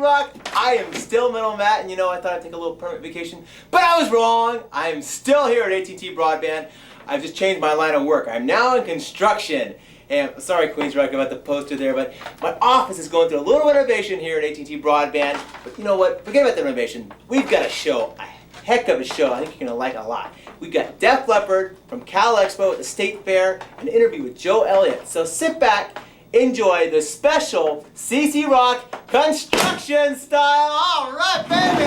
Rock. I am still Metal Matt, and you know, I thought I'd take a little permanent vacation, but I was wrong. I am still here at AT&T Broadband. I've just changed my line of work. I'm now in construction. And sorry, Queens Rock, about the poster there, but my office is going through a little renovation here at AT&T Broadband. But you know what? Forget about the renovation. We've got a show, a heck of a show. I think you're gonna like it a lot. We've got Def Leppard from Cal Expo at the State Fair, an interview with Joe Elliott. So sit back, enjoy the special CC Rock construction style. All right, baby.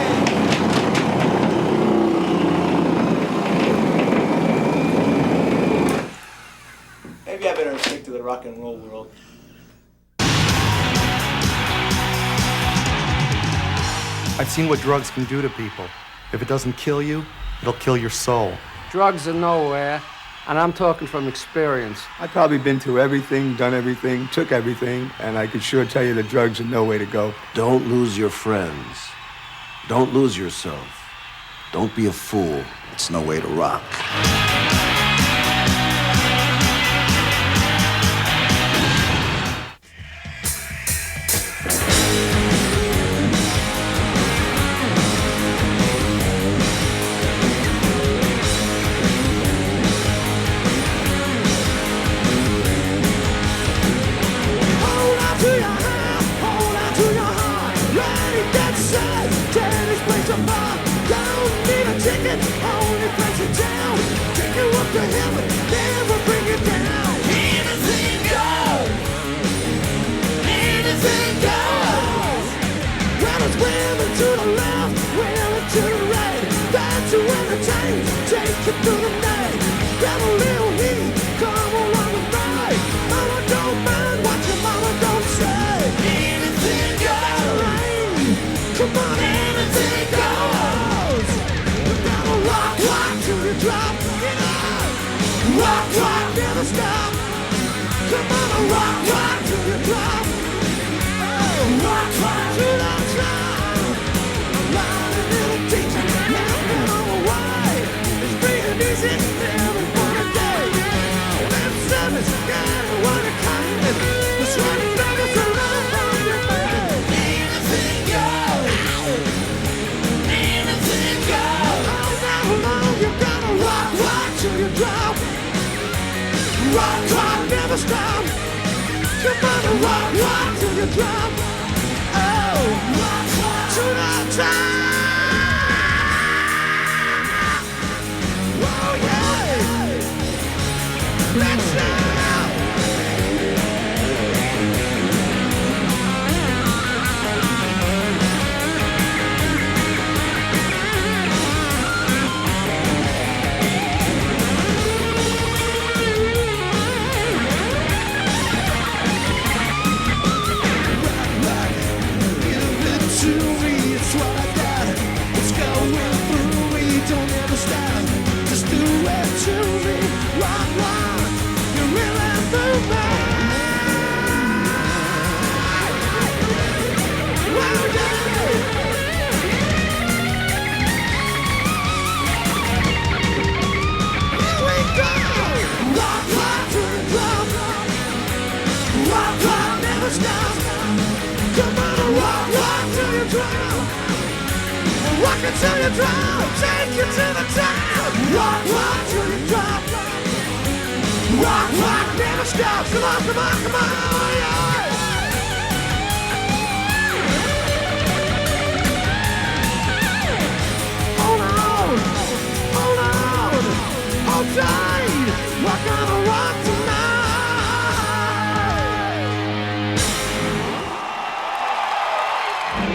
Maybe I better stick to the rock and roll world. I've seen what drugs can do to people. If it doesn't kill you, it'll kill your soul. Drugs are nowhere, and I'm talking from experience. I've probably been through everything, done everything, took everything, and I could sure tell you that drugs are no way to go. Don't lose your friends. Don't lose yourself. Don't be a fool. It's no way to rock.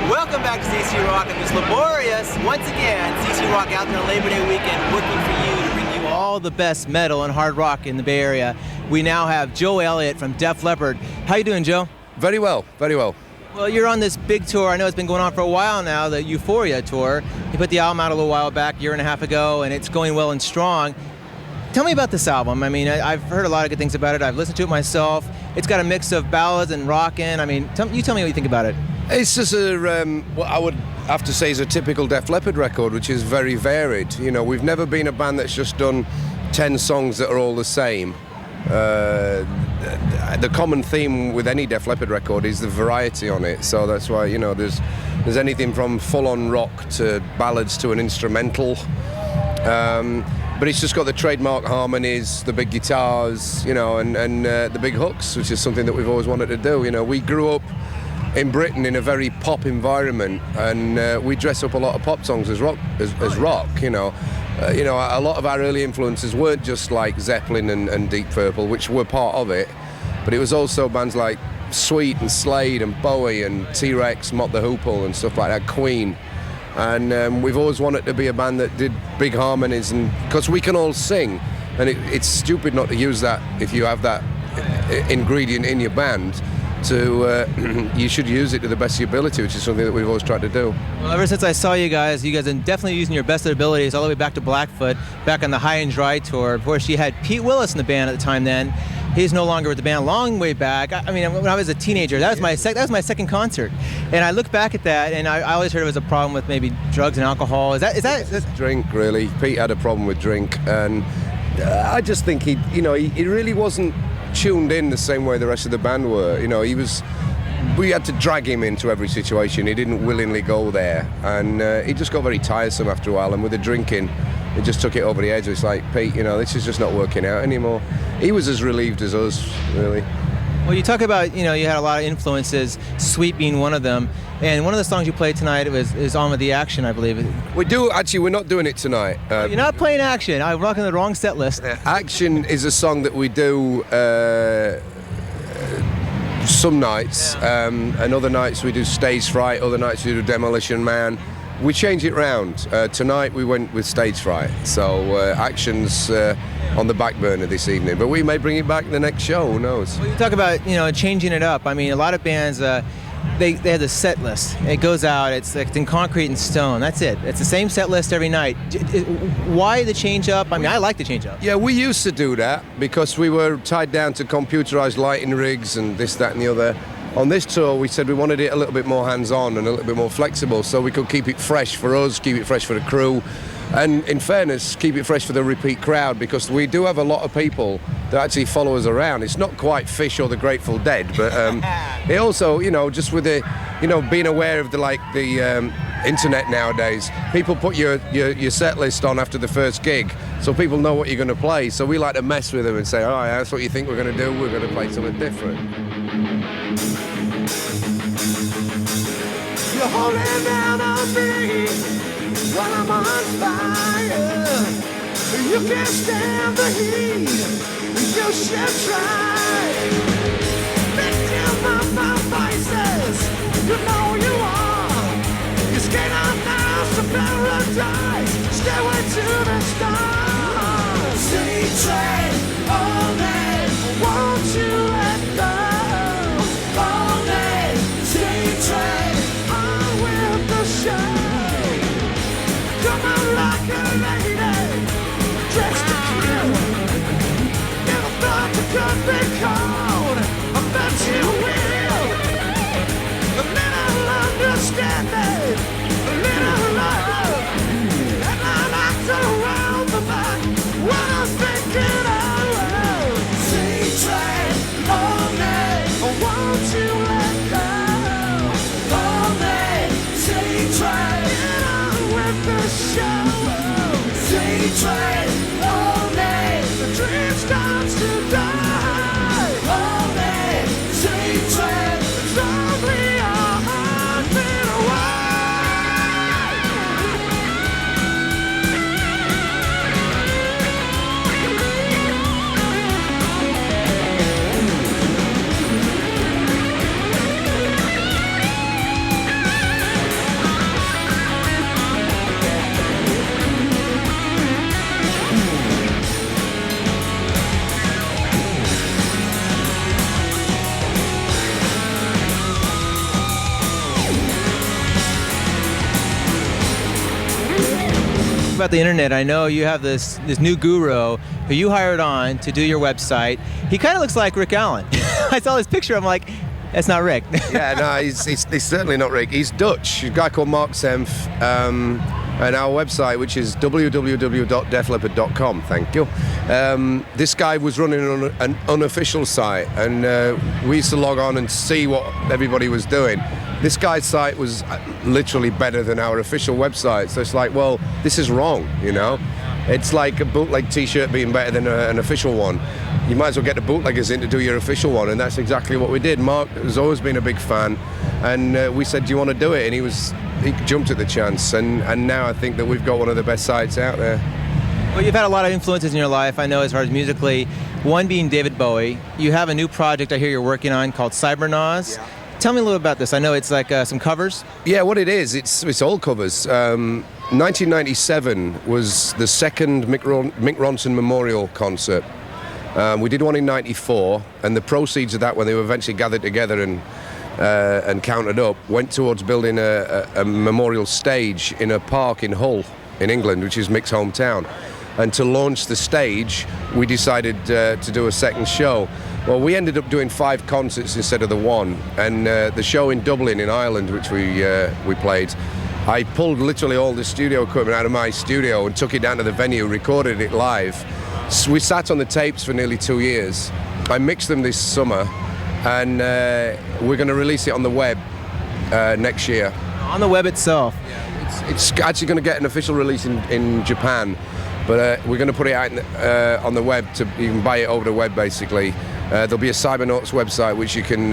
Welcome back to CC Rock on this laborious, once again, CC Rock out there on Labor Day weekend, working for you to bring you all the best metal and hard rock in the Bay Area. We now have Joe Elliott from Def Leppard. How you doing, Joe? Very well, very well. Well, you're on this big tour. I know it's been going on for a while now, the Euphoria tour. You put the album out a little while back, a year and a half ago, and it's going well and strong. Tell me about this album. I mean, I've heard a lot of good things about it. I've listened to it myself. It's got a mix of ballads and rockin'. I mean, you tell me what you think about it. It's just what I would have to say is a typical Def Leppard record, which is very varied. You know, we've never been a band that's just done 10 songs that are all the same. the common theme with any Def Leppard record is the variety on it. So that's why, you know, there's anything from full-on rock to ballads to an instrumental. But it's just got the trademark harmonies, the big guitars, you know, and the big hooks, which is something that we've always wanted to do. You know, we grew up in Britain in a very pop environment, and we dress up a lot of pop songs as rock, you know. A lot of our early influences weren't just like Zeppelin and Deep Purple, which were part of it, but it was also bands like Sweet and Slade and Bowie and T-Rex, Mott the Hoople and stuff like that, Queen. And we've always wanted to be a band that did big harmonies, and because we can all sing, and it's stupid not to use that if you have that ingredient in your band. You should use it to the best of your ability, which is something that we've always tried to do. Well, ever since I saw you guys are definitely using your best abilities all the way back to Blackfoot, back on the High and Dry tour. Of course, you had Pete Willis in the band at the time then. He's no longer with the band, long way back. I mean, when I was a teenager, that was my second concert. And I look back at that, and I always heard it was a problem with maybe drugs and alcohol. Is that drink, really? Pete had a problem with drink, and I just think he really wasn't tuned in the same way the rest of the band were. You know, we had to drag him into every situation. He didn't willingly go there, and he just got very tiresome after a while, and with the drinking, it just took it over the edge. It's like, Pete, you know, this is just not working out anymore. He was as relieved as us, really. Well, you talk about, you know, you had a lot of influences, Sweet being one of them, and one of the songs you played tonight is On With The Action, I believe. We do, actually, we're not doing it tonight. You're not playing Action. I'm rocking the wrong set list. Action is a song that we do some nights, and other nights we do Stagefright, other nights we do Demolition Man. We change it round. Tonight we went with Stagefright, so Action's on the back burner this evening, but we may bring it back the next show, who knows. Well, you talk about, you know, changing it up. I mean, a lot of bands, they have the set list. It goes out, it's in concrete and stone, that's it. It's the same set list every night. Why the change up? I mean, I like the change up. Yeah, we used to do that because we were tied down to computerized lighting rigs and this, that and the other. On this tour, we said we wanted it a little bit more hands-on and a little bit more flexible, so we could keep it fresh for us, keep it fresh for the crew, and in fairness, keep it fresh for the repeat crowd, because we do have a lot of people that actually follow us around. It's not quite Fish or the Grateful Dead, but it also, you know, just with the, you know, being aware of the internet nowadays, people put your set list on after the first gig, so people know what you're going to play. So we like to mess with them and say, all right, that's what you think we're going to do. We're going to play something different. You're holding down on me when I'm on fire. You can't stand the heat. You should try. Victim of my vices. You know you are. You skate on down to paradise. Stairway to the stars. City train all day. Won't you let go? All day. City train. Come on, like a lady, dressed to kill. Never thought you could be cold. I bet you will. A little understanding, a little love, and I knocked around the back. What I'm thinking of. See train all day. Won't you let go? All day, see train. The show, see train all day. The dream starts to die. All day, see train. It's only a heartbeat away. About the internet, I know you have this new guru who you hired on to do your website. He kind of looks like Rick Allen. I saw this picture, I'm like, that's not Rick. Yeah, no, he's certainly not Rick. He's Dutch. A guy called Mark Senf. and our website, which is www.defleppard.com. Thank you. This guy was running an unofficial site, and we used to log on and see what everybody was doing. This guy's site was literally better than our official website, so it's like, well, this is wrong, you know? It's like a bootleg t-shirt being better than an official one. You might as well get the bootleggers in to do your official one, and that's exactly what we did. Mark has always been a big fan, and we said, do you want to do it? And he jumped at the chance, and now I think that we've got one of the best sites out there. Well, you've had a lot of influences in your life, I know, as far as musically, one being David Bowie. You have a new project I hear you're working on called Cybernaws. Yeah. Tell me a little about this. I know it's like some covers. Yeah, what it is, it's all covers. 1997 was the second Mick Ronson Memorial concert. We did one in 94, and the proceeds of that, when they were eventually gathered together and counted up, went towards building a memorial stage in a park in Hull, in England, which is Mick's hometown. And to launch the stage, we decided to do a second show. Well, we ended up doing 5 concerts instead of the one, and the show in Dublin, in Ireland, which we played, I pulled literally all the studio equipment out of my studio and took it down to the venue, recorded it live. So we sat on the tapes for nearly 2 years. I mixed them this summer, and we're going to release it on the web next year. On the web itself? Yeah, it's actually going to get an official release in Japan, but we're going to put it out on the web. You can buy it over the web, basically. There'll be a Cybernauts website which you can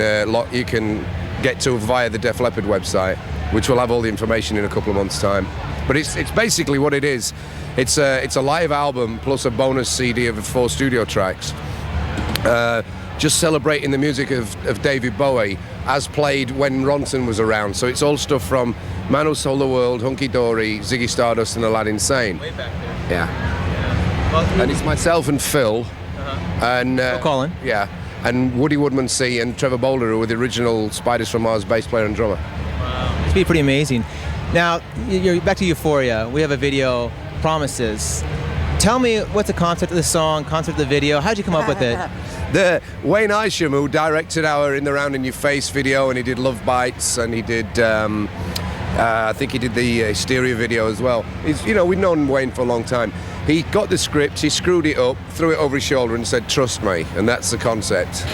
get to via the Def Leppard website, which will have all the information in a couple of months' time. But it's basically what it is. It's a live album plus a bonus CD of 4 studio tracks, just celebrating the music of David Bowie as played when Ronson was around. So it's all stuff from Man Who Sold the World, Hunky Dory, Ziggy Stardust, and Aladdin Sane. Way back there. Yeah. Well, and it's myself and Phil. And Colin. Yeah, and Woody Woodmansey and Trevor Boulder, who were the original Spiders from Mars bass player and drummer. Wow, it's pretty amazing. Now, you're back to Euphoria. We have a video, Promises. Tell me what's the concept of the song, concept of the video. How'd you come up with it? The Wayne Isham, who directed our In the Round in Your Face video, and he did Love Bites, and he did, I think he did the Hysteria video as well. We've known Wayne for a long time. He got the script, he screwed it up, threw it over his shoulder and said, trust me, and that's the concept.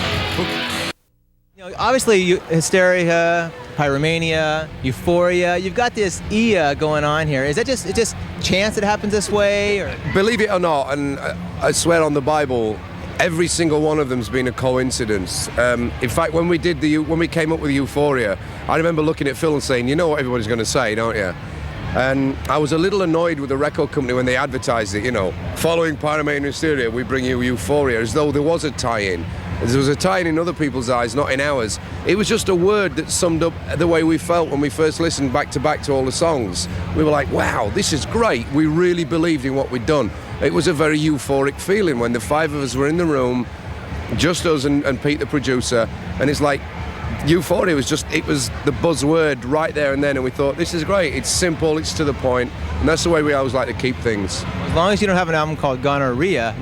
Obviously, Hysteria, Pyromania, Euphoria, you've got this Ia going on here. Is that just chance it happens this way? Or? Believe it or not, and I swear on the Bible, every single one of them's been a coincidence. In fact, when we came up with Euphoria, I remember looking at Phil and saying, you know what everybody's going to say, don't you? And I was a little annoyed with the record company when they advertised it, following Pyromania and Hysteria, we bring you Euphoria, as though there was a tie-in. There was a tie-in in other people's eyes, not in ours. It was just a word that summed up the way we felt when we first listened back to back to all the songs. We were like, wow, this is great. We really believed in what we'd done. It was a very euphoric feeling when the 5 of us were in the room, just us and Pete, the producer, and it's like, Euphoria was the buzzword right there and then, and we thought, this is great, it's simple, it's to the point, and that's the way we always like to keep things. As long as you don't have an album called Gonorrhea.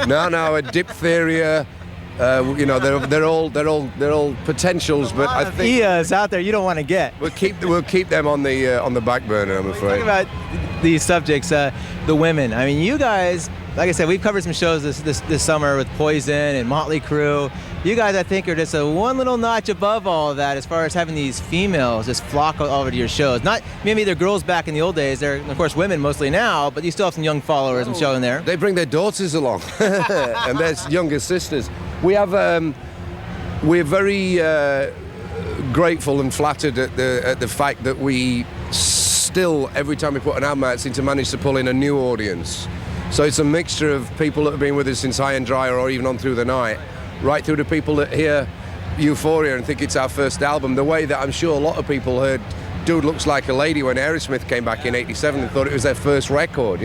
No, a Diphtheria, they're all potentials, but I think Ias out there you don't want to get. We'll keep them on the back burner, I'm afraid. Talk about these subjects, the women. I mean, you guys, like I said, we've covered some shows this summer with Poison and Motley Crue. You guys, I think, are just one little notch above all of that as far as having these females just flock over to your shows. Not maybe they're girls back in the old days. They're, of course, women mostly now, but you still have some young followers and showing there. They bring their daughters along and their younger sisters. We have, we're very grateful and flattered at the fact that we still, every time we put an album out, seem to manage to pull in a new audience. So it's a mixture of people that have been with us since High and Dry or even on Through the Night, right through to people that hear Euphoria and think it's our first album, the way that I'm sure a lot of people heard Dude Looks Like a Lady when Aerosmith came back in '87 and thought it was their first record,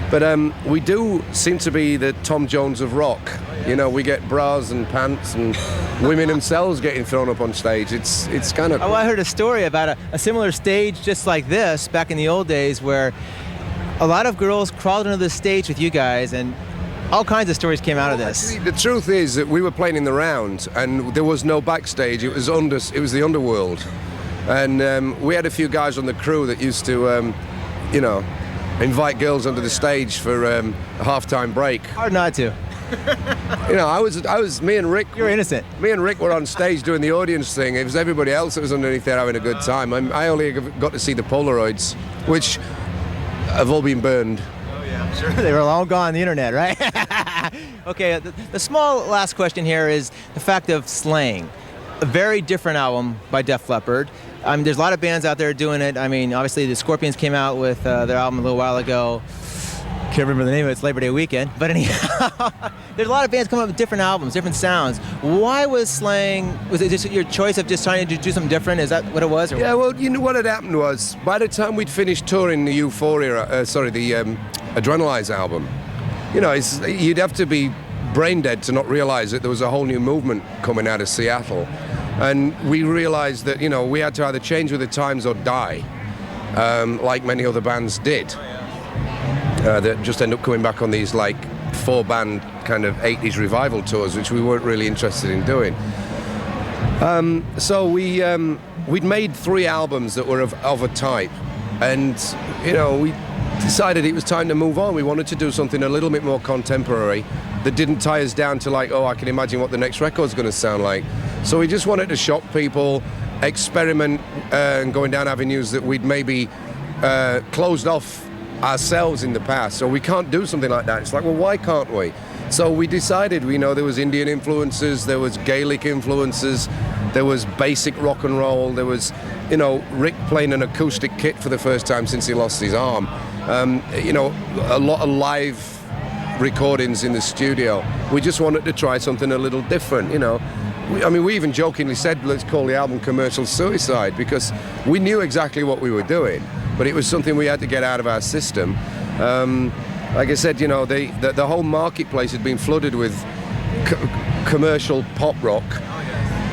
But we do seem to be the Tom Jones of rock. We get bras and pants and women themselves getting thrown up on stage. It's kind of cool. Oh, I heard a story about a similar stage just like this back in the old days where a lot of girls crawled into the stage with you guys, and all kinds of stories came out of this. Actually, the truth is that we were playing in the round, and there was no backstage. It was the underworld, and we had a few guys on the crew that used to you know, invite girls onto the stage for a halftime break. Hard not to. You know, me and Rick. You're innocent. Me and Rick were on stage doing the audience thing. It was everybody else that was underneath there having a good time. I only got to see the Polaroids, which have all been burned. Oh yeah, sure. They were long gone on the internet, right? Okay, the small last question here is the fact of Slang. A very different album by Def Leppard. There's a lot of bands out there doing it. I mean, obviously the Scorpions came out with their album a little while ago. Can't remember the name of it. It's Labor Day weekend. But anyhow, there's a lot of bands coming up with different albums, different sounds. Why was Slang? Was it just your choice of just trying to do something different? Is that what it was? Or yeah, well, you know what had happened was, by the time we'd finished touring the Euphoria, the Adrenalize album, you know, you'd have to be brain dead to not realize that there was a whole new movement coming out of Seattle. And we realized that, you know, we had to either change with the times or die, like many other bands did. That just end up coming back on these like 4-band kind of 80s revival tours, which we weren't really interested in doing. So we'd made 3 albums that were of a type, and you know, we decided it was time to move on. We wanted to do something a little bit more contemporary that didn't tie us down to like, oh, I can imagine what the next record's going to sound like. So we just wanted to shock people, experiment, and going down avenues that we'd maybe closed off ourselves in the past. So we can't do something like that. It's like, well, why can't we? So we decided, you know, there was Indian influences, there was Gaelic influences, there was basic rock and roll, there was, you know, Rick playing an acoustic kit for the first time since he lost his arm. You know, a lot of live recordings in the studio. We just wanted to try something a little different, you know. We even jokingly said, let's call the album Commercial Suicide, because we knew exactly what we were doing, but it was something we had to get out of our system. Like I said, you know, the whole marketplace had been flooded with commercial pop rock,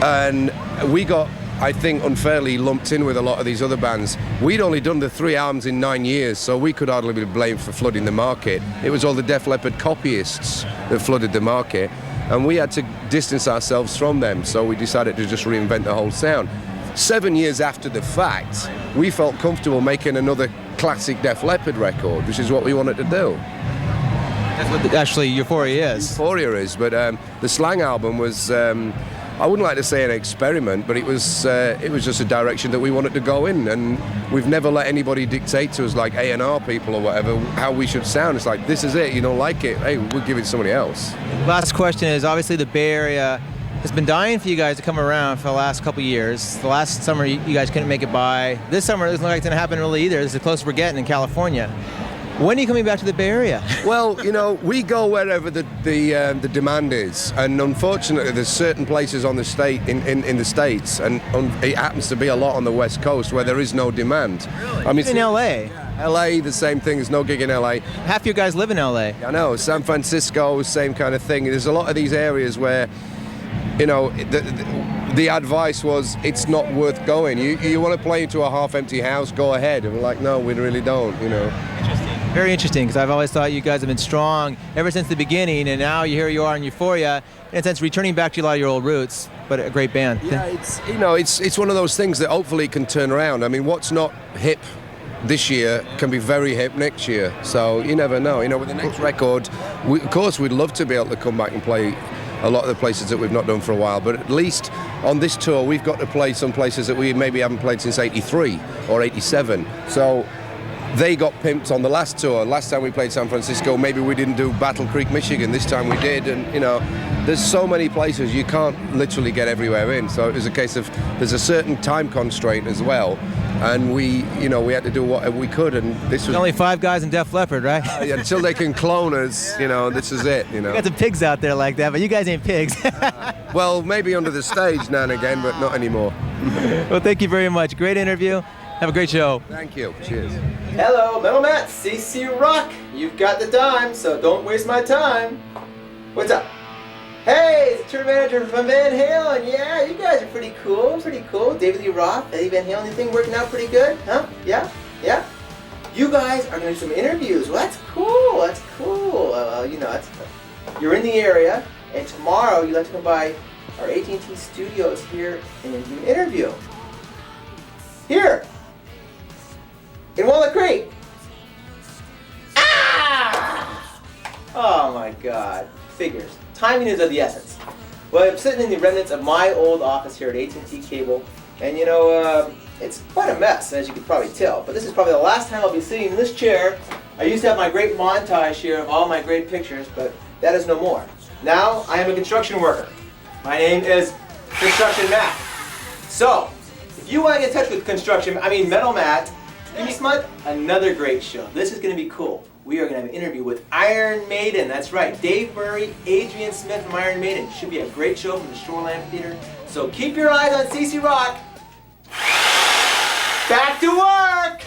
and we got, I think, unfairly lumped in with a lot of these other bands. We'd only done the 3 albums in 9 years, so we could hardly be blamed for flooding the market. It was all the Def Leppard copyists that flooded the market, and we had to distance ourselves from them, so we decided to just reinvent the whole sound. 7 years after the fact, we felt comfortable making another classic Def Leppard record, which is what we wanted to do. That's what actually Euphoria is. Euphoria is, but the Slang album was, I wouldn't like to say an experiment, but it was just a direction that we wanted to go in, and we've never let anybody dictate to us, like A&R people or whatever, how we should sound. It's like, this is it, you don't like it, hey, we'll give it to somebody else. Last question is, obviously the Bay Area has been dying for you guys to come around for the last couple of years. The last summer you guys couldn't make it by. This summer it doesn't look like it's going to happen really either. This is the closest we're getting in California. When are you coming back to the Bay Area? Well, you know, we go wherever the demand is, and unfortunately there's certain places on the in the States, and it happens to be a lot on the West Coast where there is no demand. Really? I mean, in LA. LA, the same thing, there's no gig in LA. Half your guys live in LA. I know, San Francisco, same kind of thing. There's a lot of these areas where, you know, the advice was, it's not worth going. You want to play into a half-empty house, go ahead. And we're like, no, we really don't, you know. Very interesting, because I've always thought you guys have been strong ever since the beginning, and now here you are in Euphoria, in a sense returning back to a lot of your old roots, but a great band. Yeah, it's one of those things that hopefully can turn around. I mean, what's not hip this year can be very hip next year, so you never know. You know, with the next record, of course we'd love to be able to come back and play a lot of the places that we've not done for a while, but at least on this tour we've got to play some places that we maybe haven't played since 83 or 87. So they got pimped on the last tour. Last time we played San Francisco, maybe we didn't do Battle Creek, Michigan. This time we did, and you know, there's so many places you can't literally get everywhere in. So it was a case of there's a certain time constraint as well, and we had to do what we could, and this was There's only 5 guys in Def Leppard, right? Until they can clone us, you know, this is it. You know, You got some pigs out there like that, but you guys ain't pigs. well, maybe under the stage now and again, but not anymore. Well, thank you very much. Great interview. Have a great show. Thank you. Cheers. Hello, Metal Matt, CC Rock. You've got the dime, so don't waste my time. What's up? Hey, it's the tour manager from Van Halen. Yeah, you guys are pretty cool, David Lee Roth, Eddie Van Halen, anything working out pretty good? Huh? Yeah? You guys are going to do some interviews. Well, that's cool. You know, you're in the area, and tomorrow you'd like to come by our AT&T studios here and do an interview. Here! In Walnut Creek. Oh my God. Figures. Timing is of the essence. Well, I'm sitting in the remnants of my old office here at AT&T Cable, and it's quite a mess, as you can probably tell. But this is probably the last time I'll be sitting in this chair. I used to have my great montage here of all my great pictures, but that is no more. Now, I am a construction worker. My name is Construction Matt. So, if you want to get in touch with Metal Matt, next month, another great show. This is going to be cool. We are going to have an interview with Iron Maiden. That's right, Dave Murray, Adrian Smith from Iron Maiden. Should be a great show from the Shoreland Theater. So keep your eyes on CC Rock. Back to work!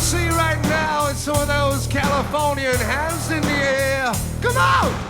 See right now is some of those Californian hands in the air. Come on!